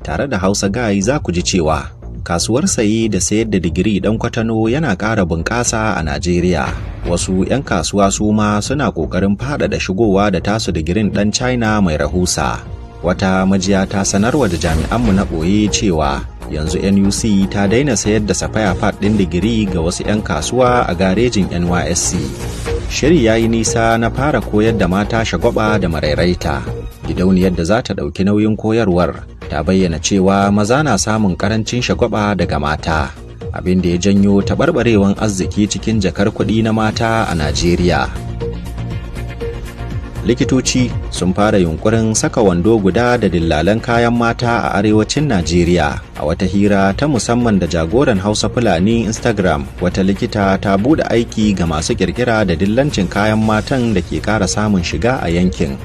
tare da Hausa Guy za ku ji cewa kasuwar saye da sayar da digiri ɗan kwatano yana ƙara bunƙasa a Najeriya. Wasu 'yan kasuwa su ma suna ƙoƙarin faɗaɗa shigowa da tasu digirin ɗan China mai rahusa. Wata majiya ta sanarwa da jami'anmu na ɓoye cewa yanzu NUC ta daina sayar da safaya fat ɗin digiri ga wasu 'yan kasuwa a garejin NYSC. Shiri ya yi nisa na fara koyar da mata shagwaba da marairaita. Gidauniyar da za ta ɗauki nauyin koyarwar ta bayyana cewa maza na samun ƙarancin shagwaba daga mata, abin da ya janyo taɓarɓarewan arziki cikin jakar kuɗi na mata a Najeriya. Likitoci sun fara yunkurin saka wando guda da dillalan kayan mata a arewacin Najeriya. A wata hira ta musamman da jagoran Hausa Fulani Instagram, wata likita ta buɗe aiki ga masu ƙirƙira da dillancin kayan matan da ke ƙara samun shiga a yankin.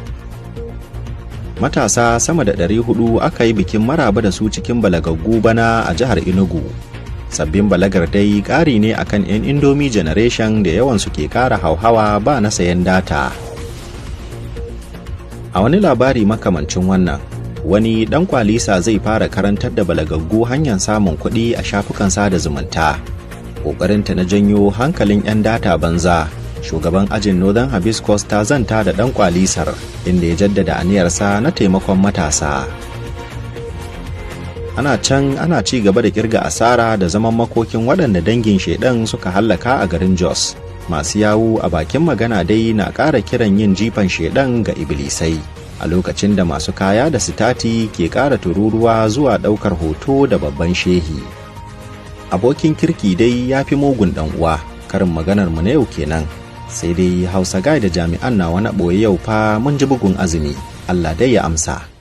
Matasa sama da 400 aka yi bikin maraba da su cikin balagaggu bana a jihar Enugu. Sabbin balagar dai ƙari ne akan 'yan Indomie Generation da yawansu ke ƙara hauhawa ba na sayan data. A wani labari makamancin wannan, wani ɗan kwalisa zai fara karantar da balagaggu hanyar samun kuɗi a shafukan sada zumunta. Ƙoƙarinta na janyo hankalin 'yan data banza. Shugaban ajin Northern Hibiscus ta zanta da ɗan kwalisar, inda ya jaddada aniyarsa na taimakon matasa. Ana ci gaba da kirga asara da zaman makokin waɗanda dangin shedan suka hallaka a garin Jos. Masu yawo a bakin magana dai na ƙara kiran yin jifan shedan ga iblisai, a lokacin da masu kaya da sitati ke ƙara tururuwa zuwa ɗaukar hoto da babban shehi. Abokin kirki dai ya fi mugun ɗan uwa, karin maganar mu na yau kenan. Sai dai Hausa Guy da jami'an nawa na ɓoye yau fa mun ji bugun azumi, Allah dai ya amsa.